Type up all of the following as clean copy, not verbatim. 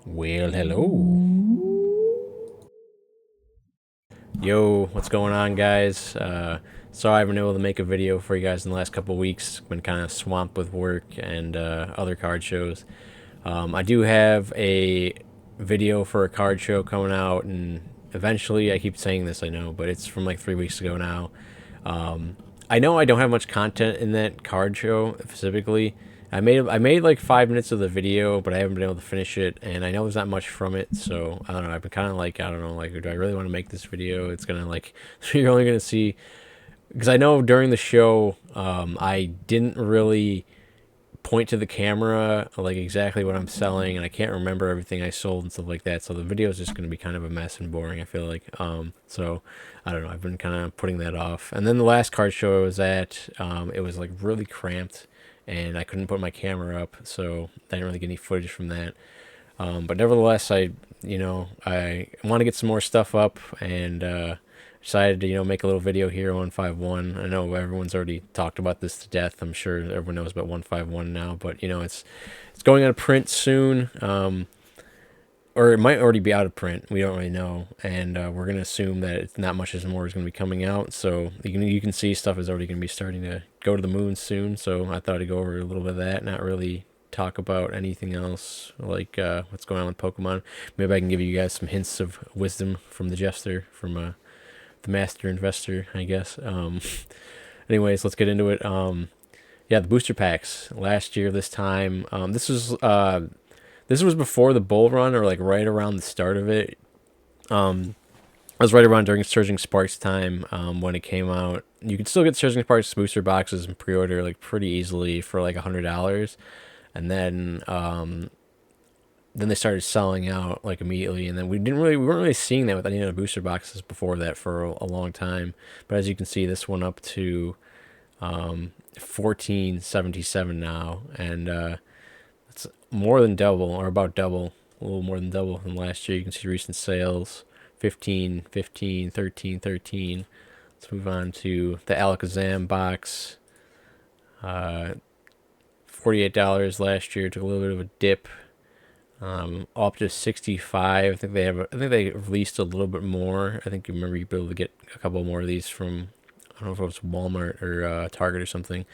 Well, hello. Yo, what's going on, guys? Sorry I haven't been able to make a video for you guys in the last couple of weeks. Been kind of swamped with work and other card shows. I do have a video for a card show coming out, and eventually, I keep saying this, I know, but it's from like 3 weeks ago now. I know I don't have much content in that card show specifically. I made like 5 minutes of the video, but I haven't been able to finish it, and I know there's not much from it. So I don't know. I've been kind of like, I don't know, like, do I really want to make this video? It's gonna like you're only gonna see, because I know during the show, I didn't really point to the camera like exactly what I'm selling, and I can't remember everything I sold and stuff like that. So the video is just going to be kind of a mess and boring, I feel like. So I don't know. I've been kind of putting that off. And then the last card show I was at, it was like really cramped, and I couldn't put my camera up, so I didn't really get any footage from that. But nevertheless, I want to get some more stuff up, and decided to make a little video here on 151. I know everyone's already talked about this to death. I'm sure everyone knows about 151 now, but it's going out of print soon. Or it might already be out of print. We don't really know, and we're gonna assume that it's not much more is gonna be coming out. So you can see stuff is already gonna be starting to go to the moon soon. So I thought I'd go over a little bit of that, not really talk about anything else like what's going on with Pokemon. Maybe I can give you guys some hints of wisdom from the Jester, from the Master Investor, I guess. Anyways, let's get into it. Yeah, the booster packs last year this time. This was before the bull run, or like right around the start of it. I was right around during Surging Sparks time, when it came out. You can still get Surging Sparks booster boxes and pre-order like pretty easily for like $100, and then they started selling out like immediately, and then we weren't really seeing that with any other booster boxes before that for a long time. But as you can see, this one up to 1477 now, and it's more than double, or about double, a little more than double than last year. You can see recent sales: 15, 15, 13, 13. Let's move on to the Alakazam box. $48 last year. Took a little bit of a dip. Up to 65. I think they released a little bit more. I think you remember you'd be able to get a couple more of these from, I don't know if it was Walmart or Target or something.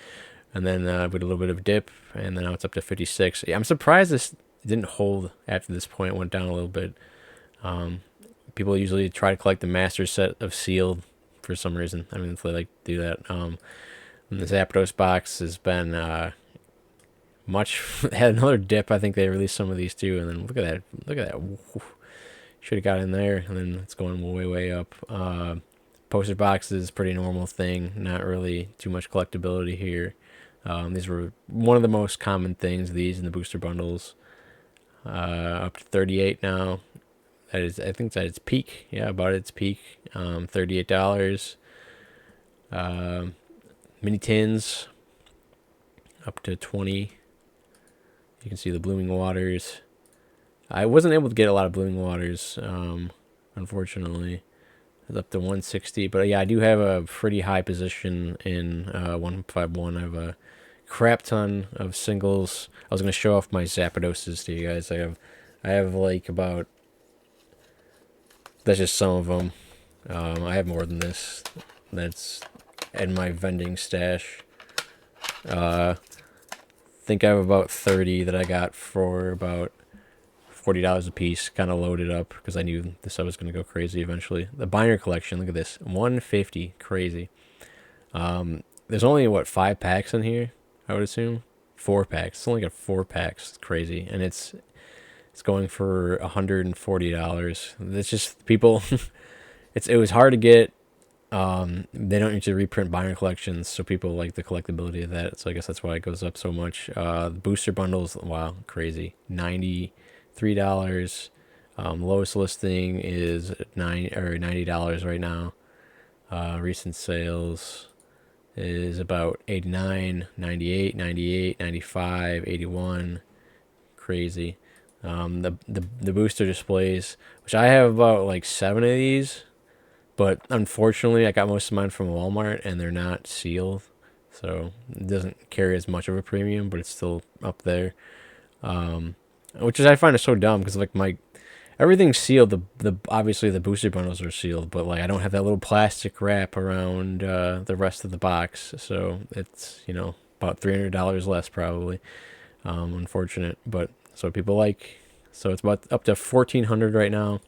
And then with a little bit of a dip, and then now it's up to 56. Yeah, I'm surprised this didn't hold after this point. It went down a little bit. People usually try to collect the master set of sealed for some reason. I mean, they like to do that. And the Zapdos box has been much had another dip. I think they released some of these too, and then look at that, should have got in there, and then it's going way up. Poster boxes, pretty normal thing, not really too much collectability here. These were one of the most common things, these in the booster bundles. Up to 38 now. That is, I think, at its peak. Yeah, about its peak. $38. Mini tins up to 20. You can see the Blooming Waters. I wasn't able to get a lot of Blooming Waters, unfortunately. It's up to 160. But yeah, I do have a pretty high position in 151. I have a crap ton of singles. I was going to show off my Zapdoses to you guys. I have like about, that's just some of them. I have more than this. That's in my vending stash. Think I have about 30 that I got for about $40 a piece, kind of loaded up because I knew this I was going to go crazy eventually. The binder collection, look at this, 150, crazy. There's only what, 5 packs in here, I would assume. 4 packs. It's only got 4 packs. It's crazy, and it's going for $140. It's just people. It was hard to get. They don't usually reprint binder collections, so people like the collectability of that. So I guess that's why it goes up so much. The booster bundles, wow, crazy, $93. Lowest listing is $90 right now. Recent sales is about 89, 98, 98, 95, 81. Crazy. The booster displays, which I have about like 7 of these, but unfortunately I got most of mine from Walmart and they're not sealed, so it doesn't carry as much of a premium, but it's still up there. which is I find it so dumb because like my everything's sealed. The obviously the booster bundles are sealed, but like I don't have that little plastic wrap around the rest of the box, so it's about $300 less probably. Unfortunate, but so people like. So it's about up to 1,400 right now.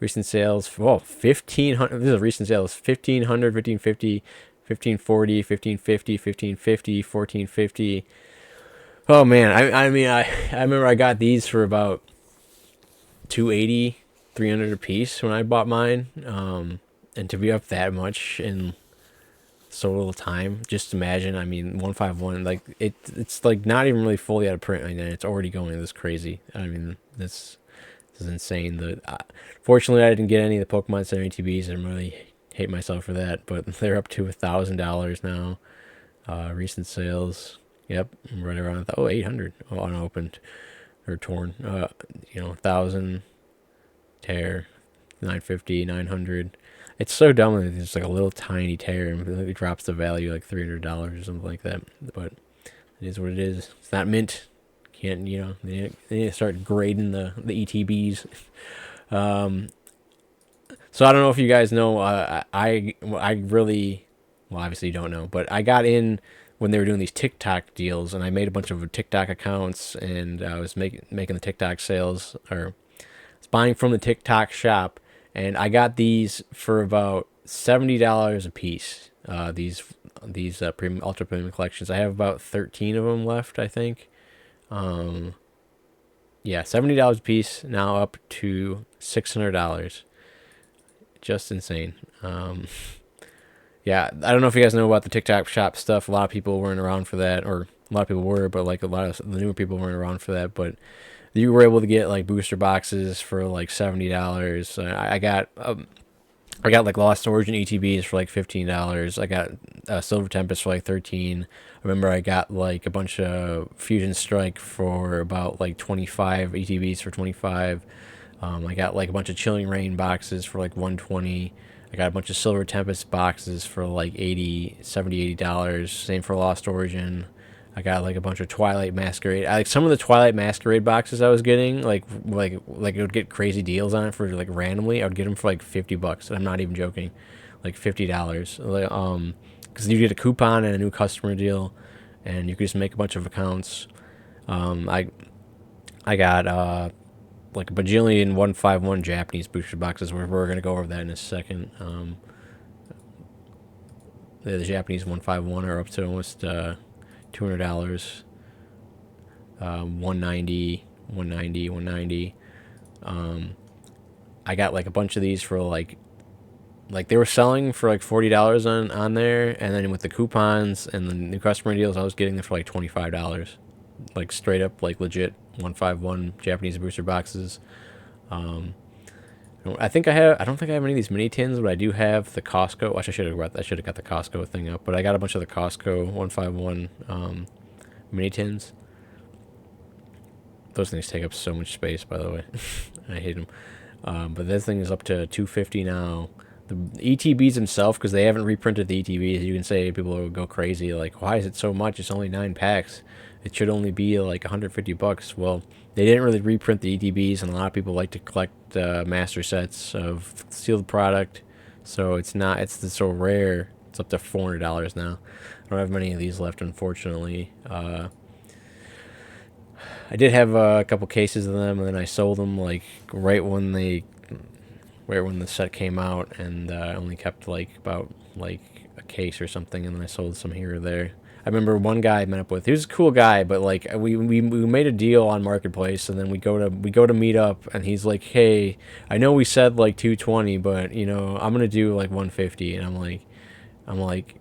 Recent sales, 1,500. This is a recent sales: 1,500, 1,550, 1,540, 1,550, 1,550, 1,450. Oh man, I mean I remember I got these for about 280, 300 a piece when I bought mine. And to be up that much in so little time, just imagine. I mean, 151, like it's like not even really fully out of print, and it's already going this crazy. I mean, this is insane. Fortunately, I didn't get any of the Pokemon Center ATBs. I really hate myself for that, but they're up to $1,000 now. Recent sales, yep, right around 800 unopened or torn. 1,000 tear, 950, 900. It's so dumb that it's like a little tiny tear and it drops the value like $300 or something like that. But it is what it is. It's not mint. Can't they need to start grading the ETBs. So I don't know if you guys know. I really, well, obviously you don't know, but I got in when they were doing these TikTok deals, and I made a bunch of TikTok accounts, and I was making the TikTok sales, or I was buying from the TikTok shop, and I got these for about $70 a piece. These premium ultra premium collections. I have about 13 of them left, I think. Yeah, $70 a piece, now up to $600. Just insane. Yeah, I don't know if you guys know about the TikTok shop stuff. A lot of people weren't around for that, or a lot of people were, but like a lot of the newer people weren't around for that. But you were able to get like booster boxes for like $70. I got like Lost Origin ETBs for like $15. I got Silver Tempest for like 13. I remember I got like a bunch of Fusion Strike for about like 25 ETBs for 25. I got like a bunch of Chilling Rain boxes for like 120. I got a bunch of Silver Tempest boxes for like 80, 70, $80. Same for Lost Origin. I got like a bunch of Twilight Masquerade. Like some of the Twilight Masquerade boxes I was getting, like it would get crazy deals on it for like randomly. I would get them for like $50, and I'm not even joking, like $50. Because you get a coupon and a new customer deal, and you can just make a bunch of accounts. I got like a bajillion 151 Japanese booster boxes. We're gonna go over that in a second. The Japanese 151 are up to almost $200. 190, 190, 190. I got like a bunch of these for like they were selling for like $40 on there, and then with the coupons and the new customer deals, I was getting them for like $25, like straight up like legit 151 Japanese booster boxes. I think I don't think I have any of these mini tins, but I do have the Costco. Actually, I should have got the Costco thing up, but I got a bunch of the Costco 151 mini tins. Those things take up so much space, by the way. I hate them. But this thing is up to 250 now. The ETBs themselves, because they haven't reprinted the ETBs, you can say people will go crazy. Like, why is it so much? It's only 9 packs. It should only be like $150. Well, they didn't really reprint the ETBs, and a lot of people like to collect master sets of sealed product. So it's so rare. It's up to $400 now. I don't have many of these left, unfortunately. I did have a couple cases of them, and then I sold them like right when the set came out, and I only kept like about like a case or something, and then I sold some here or there. I remember one guy I met up with. He was a cool guy, but like we made a deal on Marketplace, and then we go to meet up, and he's like, "Hey, I know we said like 220, but I'm gonna do like 150," and I'm like,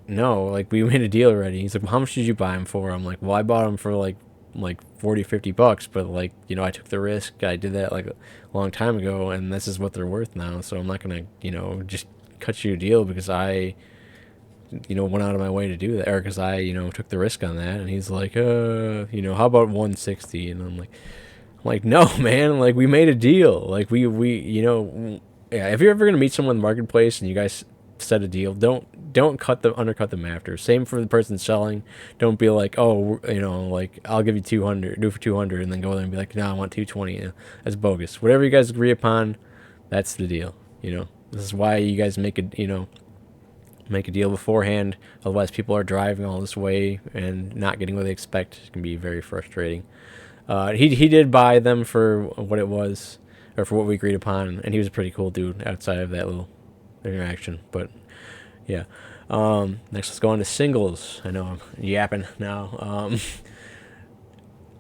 "No, like we made a deal already." He's like, well, "How much did you buy them for?" I'm like, "Well, I bought them for like 40, $50, but like I took the risk. I did that like a long time ago, and this is what they're worth now. So I'm not gonna just cut you a deal because I went out of my way to do that, or because I took the risk on that." And he's like, how about 160?" And I'm like, "No, man, like we made a deal. Like we yeah. If you're ever gonna meet someone in the Marketplace and you guys set a deal. Don't undercut them after. Same for the person selling. Don't be like, oh, you know, like I'll give you 200, do it for 200, and then go there and be like, no, I want 220. You know, that's bogus. Whatever you guys agree upon, that's the deal. You know, this is why you guys make a deal beforehand. Otherwise, people are driving all this way and not getting what they expect. It can be very frustrating. He did buy them for what it was, or for what we agreed upon, and he was a pretty cool dude outside of that little interaction. But yeah. Next, let's go on to singles. I know I'm yapping now.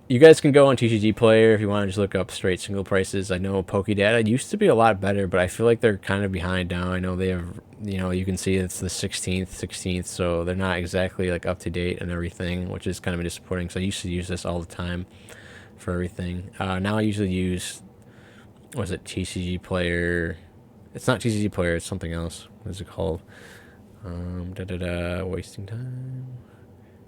You guys can go on TCG Player if you want to just look up straight single prices. I know PokeData used to be a lot better, but I feel like they're kind of behind now. I know they have, you know, you can see it's the 16th, so they're not exactly like up to date and everything, which is kind of disappointing. So I used to use this all the time for everything. Now I usually use, what is it, TCG Player? It's not TCG Player, it's something else. What is it called? Wasting time.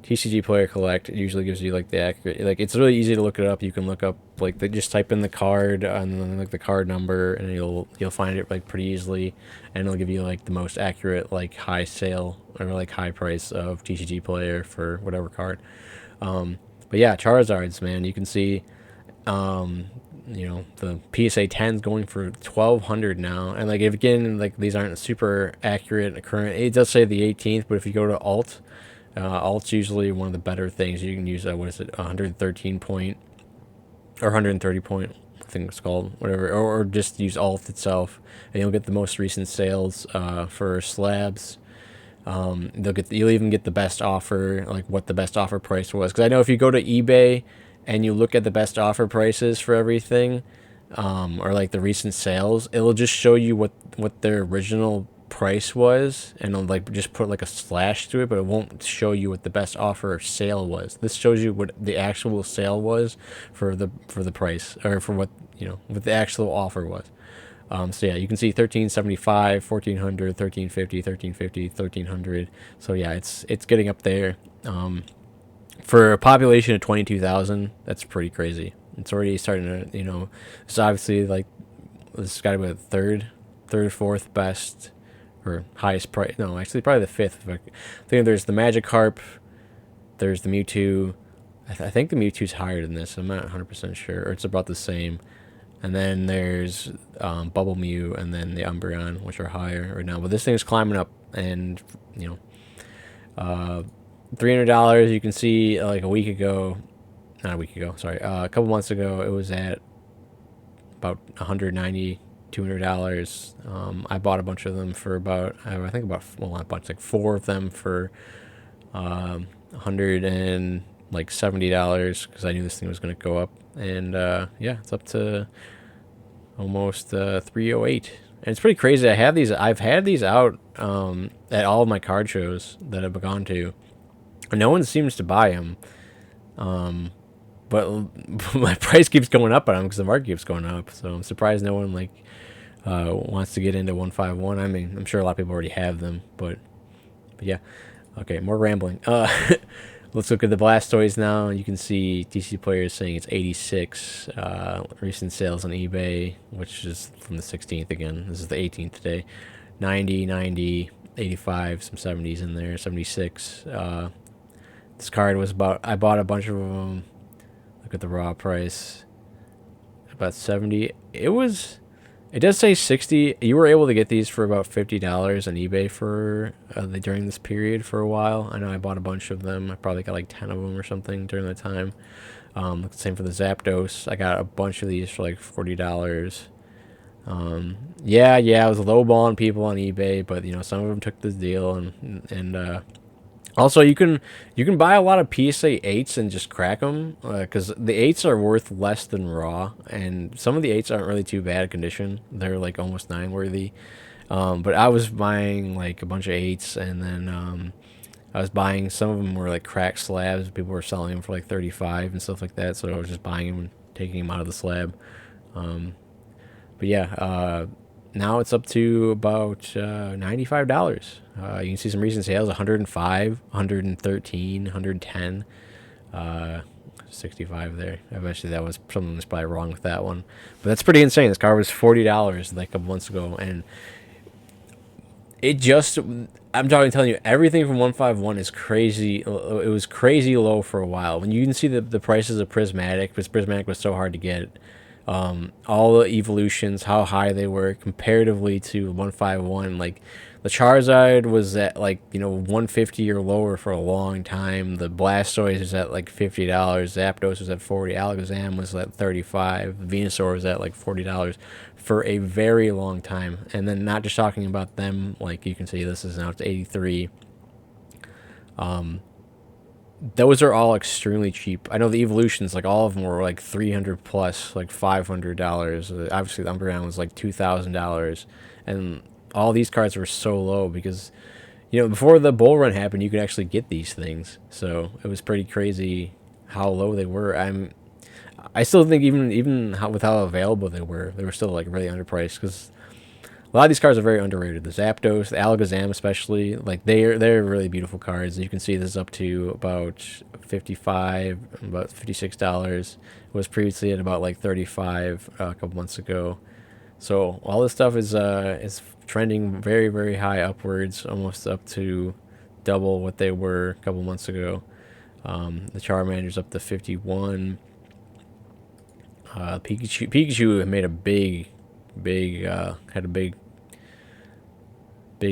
TCG Player Collect. It usually gives you like the accurate, like it's really easy to look it up. You can look up like they just type in the card and then like the card number, and you'll find it like pretty easily, and it'll give you like the most accurate like high sale or like high price of TCG Player for whatever card. But yeah, Charizards, man, you can see, you know, the PSA 10's going for 1,200 now, and like if again like these aren't super accurate current. It does say the 18th, but if you go to alt. Alt's usually one of the better things. You can use, what is it, 113 point, or 130 point, I think it's called, whatever, or just use alt itself, and you'll get the most recent sales for slabs. You'll even get the best offer, like what the best offer price was. Because I know if you go to eBay and you look at the best offer prices for everything, or like the recent sales, it'll just show you what their original price was, and it'll like just put like a slash to it, but it won't show you what the best offer or sale was. This shows you what the actual sale was for the price, or for what, you know, what the actual offer was. So yeah, you can see 1375, 1400, 1350, 1350, 1300. So yeah, it's getting up there. For a population of 22,000, that's pretty crazy. It's already starting to, you know, it's obviously like this got to be the third, fourth best or highest price. No, actually probably the fifth. I think there's the Magikarp, there's the Mewtwo. I think the Mewtwo's higher than this. I'm not 100% sure, or it's about the same. And then there's Bubble Mew, and then the Umbreon, which are higher right now. But this thing's climbing up, and you know, $300. You can see like a couple months ago, it was at about $190, $200. I bought a bunch of them for about, I think about, well, not a bunch, like 4 of them for $170, because I knew this thing was going to go up. And yeah, it's up to almost 308. And it's pretty crazy. I've had these out at all of my card shows that I've gone to. No one seems to buy them. But my price keeps going up on them because the market keeps going up. So I'm surprised no one wants to get into 151. I mean, I'm sure a lot of people already have them, but yeah. Okay, more rambling. Let's look at the Blastoise now. You can see DC Player is saying it's 86. Recent sales on eBay, which is from the 16th again. This is the 18th today. 90, 85, some 70s in there, 76. This card was I bought a bunch of them. Look at the raw price. About 70. It does say 60. You were able to get these for about $50 on eBay for during this period for a while. I know I bought a bunch of them. I probably got like 10 of them or something during that time. Same for the Zapdos. I got a bunch of these for like $40. Yeah, I was lowballing people on eBay, but you know, some of them took this deal, and also you can buy a lot of PSA 8s and just crack them, because the 8s are worth less than raw, and some of the 8s aren't really too bad condition. They're like almost 9 worthy. But I was buying like a bunch of 8s, and then I was buying, some of them were like cracked slabs. People were selling them for like 35 and stuff like that, so I was just buying them and taking them out of the slab. But yeah, now it's up to about $95. You can see some recent sales: 105, 113, 110, 65 there. Eventually, that was something was probably wrong with that one, but that's pretty insane. This car was $40 like a couple months ago, and it just, I'm telling you, everything from 151 is crazy. It was crazy low for a while. When you can see the prices of Prismatic, because Prismatic was so hard to get, all the evolutions, how high they were comparatively to 151. Like the Charizard was at like 150 or lower for a long time. The Blastoise was at like $50. Zapdos was at 40. Alakazam was at 35. Venusaur was at like $40 for a very long time. And then not just talking about them, like you can see this is now it's 83. Those are all extremely cheap. I know the evolutions, like all of them were like 300 plus, like $500. Obviously, the Umbreon was like $2,000, and all these cards were so low because, before the bull run happened, you could actually get these things. So it was pretty crazy how low they were. I still think even with how available they were still like really underpriced because a lot of these cards are very underrated. The Zapdos, the Alakazam especially, like they're really beautiful cards. You can see this is up to about about $56. It was previously at about like 35 a couple months ago. So all this stuff is trending very very high upwards, almost up to double what they were a couple months ago. The Charmander's up to 51. Pikachu made a had a big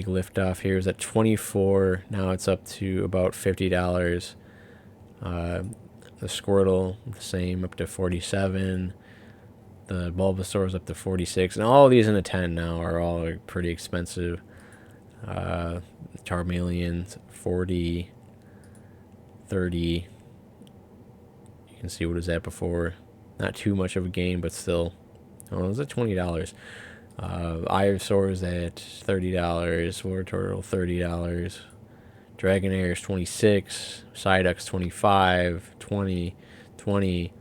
lift off here. It was at 24. Now it's up to about $50. The Squirtle, the same, up to 47. The Bulbasaur is up to 46. And all of these in a 10 now are all like pretty expensive. Charmeleon, 40, 30. You can see what was that before. Not too much of a gain, but still. Oh, it was at $20. Ivysaur is at $30. Wartortle, $30. Dragonair is 26. Psyduck's 25. 20. 20.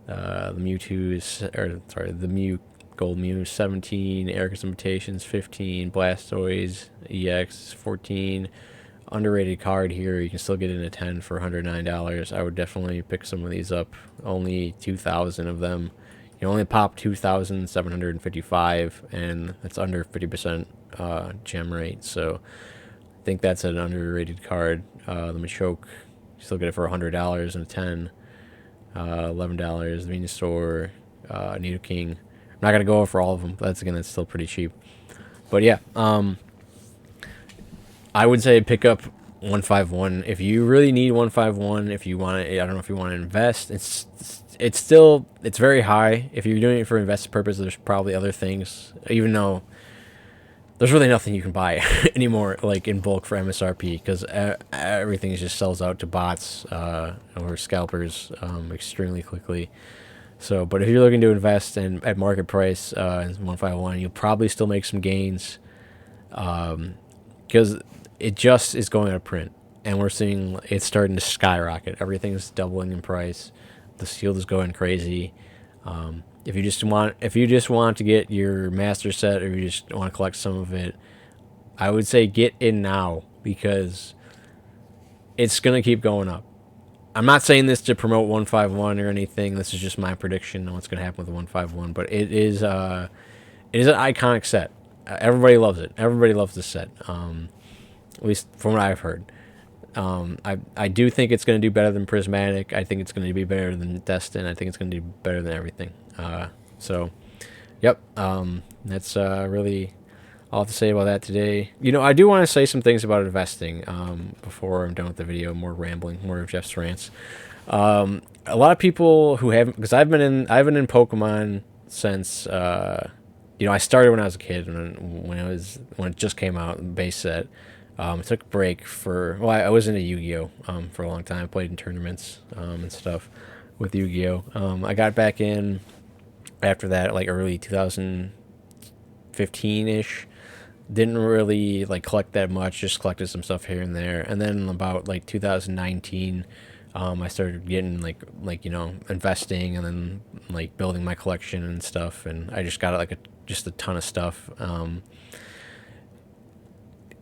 The Gold Mew 17. Erika's Invitations 15. Blastoise EX 14. Underrated card here. You can still get it in a 10 for $109. I would definitely pick some of these up. Only 2,000 of them. You only pop 2,755, and that's under 50% gem rate. So I think that's an underrated card. The Machoke, you still get it for $100 and a 10. $11. Venusaur, Nidoking. I'm not gonna go over all of them. That's still pretty cheap. But yeah, I would say pick up 151 if you really need 151. If you want to, I don't know if you want to invest. It's very high. If you're doing it for investment purpose, there's probably other things. Even though there's really nothing you can buy anymore, like in bulk for MSRP, because everything just sells out to bots or scalpers extremely quickly. So, but if you're looking to invest and at market price in 151, you'll probably still make some gains because it just is going out of print, and we're seeing it's starting to skyrocket. Everything's doubling in price. The shield is going crazy. If you just want to get your master set, or you just want to collect some of it, I would say get in now because it's gonna keep going up. I'm not saying this to promote 151 or anything. This is just my prediction on what's gonna happen with the 151. But it is an iconic set. Everybody loves it. Everybody loves this set. At least from what I've heard. I do think it's going to do better than Prismatic. I think it's going to be better than Destin. I think it's going to do better than everything. So, yep. That's really all I have to say about that today. I do want to say some things about investing before I'm done with the video. More rambling, more of Jeff's rants. A lot of people who haven't, because I've been in Pokemon since I started when I was a kid, when it just came out, base set. I took a break I was into Yu-Gi-Oh! For a long time. I played in tournaments and stuff with Yu-Gi-Oh! I got back in after that, like early 2015-ish. Didn't really like collect that much, just collected some stuff here and there. And then about like 2019, I started getting like investing and then like building my collection and stuff. And I just got like just a ton of stuff.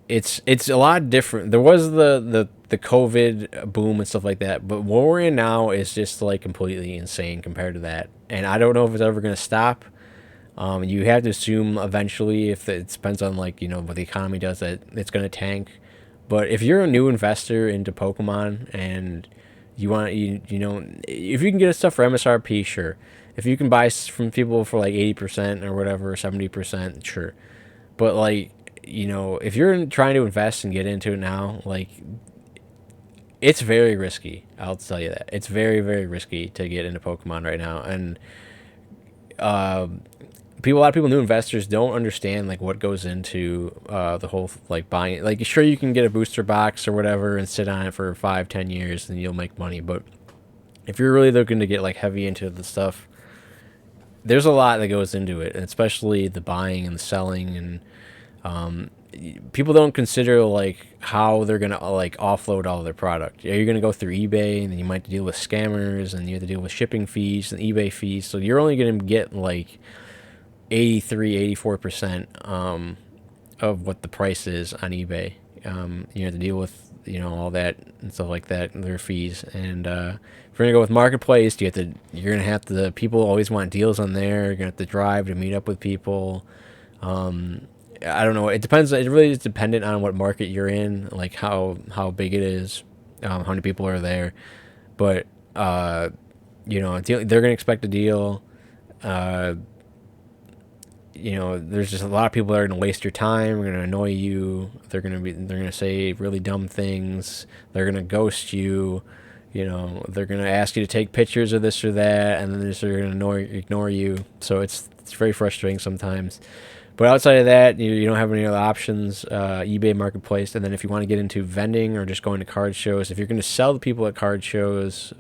It's a lot different. There was the COVID boom and stuff like that, but what we're in now is just like completely insane compared to that. And I don't know if it's ever going to stop. You have to assume eventually, if it depends on like what the economy does, that it's going to tank. But if you're a new investor into Pokemon and you want if you can get stuff for MSRP, sure. If you can buy from people for like 80% or whatever, 70%, sure. But like if you're trying to invest and get into it now, like it's very risky. I'll tell you that it's very, very risky to get into Pokemon right now, and uh, a lot of people, new investors, don't understand like what goes into the whole like buying. Like, sure, you can get a booster box or whatever and sit on it for 5, 10 years and you'll make money, but if you're really looking to get like heavy into the stuff, there's a lot that goes into it, and especially the buying and the selling, and um, people don't consider like how they're gonna like offload all their product. Yeah, you're gonna go through eBay, and then you might deal with scammers, and you have to deal with shipping fees and eBay fees. So you're only gonna get like 83, 84% of what the price is on eBay. You have to deal with all that and stuff like that, and their fees. And if you're gonna go with marketplace, you're gonna have to. People always want deals on there. You're gonna have to drive to meet up with people. I don't know. It depends. It really is dependent on what market you're in, like how big it is, how many people are there. But they're gonna expect a deal. Uh, there's just a lot of people that are going to waste your time. They're going to annoy you. They're going to say really dumb things. They're going to ghost you. They're going to ask you to take pictures of this or that, and then they're going to ignore you. So it's very frustrating sometimes. But outside of that, you don't have any other options. eBay Marketplace, and then if you want to get into vending or just going to card shows, if you're going to sell to people at card shows,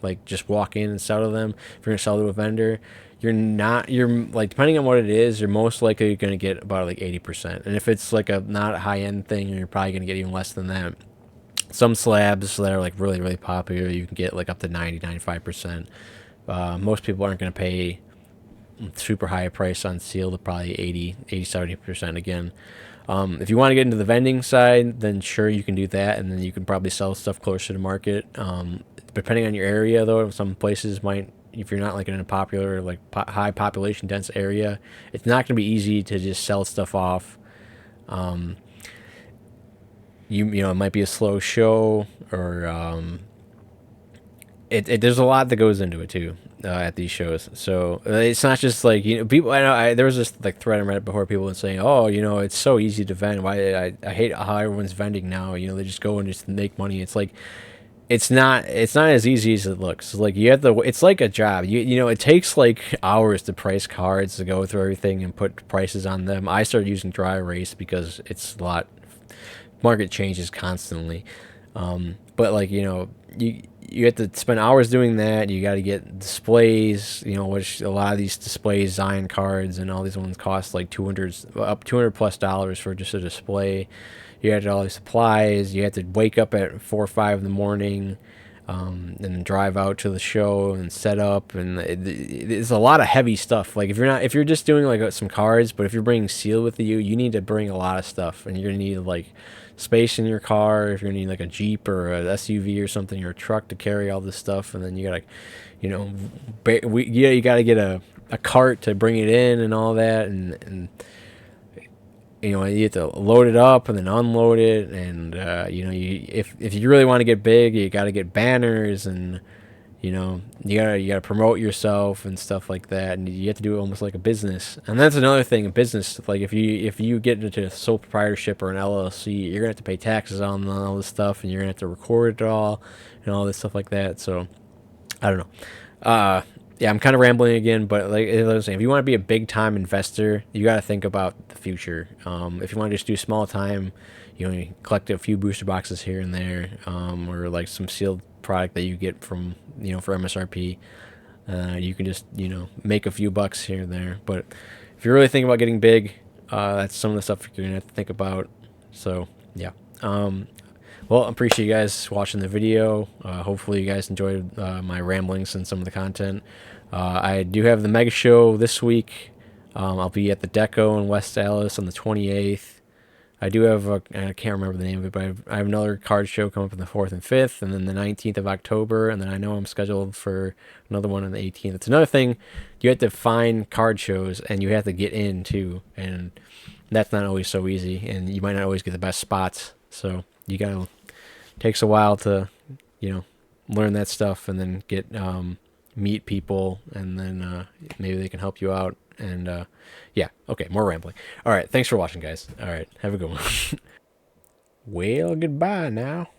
like just walk in and sell to them. If you're going to sell to a vendor, you're like, depending on what it is, you're most likely going to get about like 80%. And if it's like a not a high end thing, you're probably going to get even less than that. Some slabs that are like really, really popular, you can get like up to 90, 95%. Most people aren't going to pay super high price on sealed, probably 80, 70% again. If you want to get into the vending side, then sure, you can do that, and then you can probably sell stuff closer to market. Depending on your area, though, some places might, if you're not like in a popular, like high population dense area, it's not going to be easy to just sell stuff off. Um, it might be a slow show, or there's a lot that goes into it too at these shows. So it's not just like people. I know there was this like thread on Reddit before, people were saying, "Oh, it's so easy to vend. Why I hate how everyone's vending now. They just go and just make money." It's like it's not as easy as it looks. Like you have to. It's like a job. It takes like hours to price cards, to go through everything and put prices on them. I started using dry erase because it's a lot. Market changes constantly. But like you have to spend hours doing that. You got to get displays, which a lot of these displays, Zion cards and all these ones cost like $200+ for just a display. You had all these supplies. You had to wake up at 4 or 5 in the morning, and drive out to the show and set up. And it's a lot of heavy stuff. Like if you're just doing like some cards, but if you're bringing sealed with you need to bring a lot of stuff, and you're gonna need like space in your car. If you're gonna need like a Jeep or an SUV or something, or a truck to carry all this stuff, and then you gotta, you gotta get a cart to bring it in and all that, and you have to load it up and then unload it, and if you really want to get big, you got to get banners, and you gotta promote yourself and stuff like that, and you have to do it almost like a business. And that's another thing in business. Like if you get into sole proprietorship or an LLC, you're gonna have to pay taxes on all this stuff, and you're gonna have to record it all and all this stuff like that. So I don't know. Yeah, I'm kind of rambling again, but like I was saying, if you want to be a big time investor, you got to think about the future. If you want to just do small time, you collect a few booster boxes here and there, or like some sealed product that you get from for MSRP. You can just make a few bucks here and there. But if you're really thinking about getting big, that's some of the stuff you're gonna have to think about. So yeah. Well, I appreciate you guys watching the video. Hopefully you guys enjoyed my ramblings and some of the content. I do have the Mega Show this week. I'll be at the Deco in West Allis on the 28th. I do have I can't remember the name of it, but I have another card show coming up on the 4th and 5th, and then the 19th of October, and then I know I'm scheduled for another one on the 18th. It's another thing, you have to find card shows, and you have to get in too, and that's not always so easy, and you might not always get the best spots. So you gotta takes a while to, you know, learn that stuff, and then get meet people, and then maybe they can help you out. And yeah, okay, more rambling. All right, thanks for watching, guys. All right, have a good one. Well, goodbye now.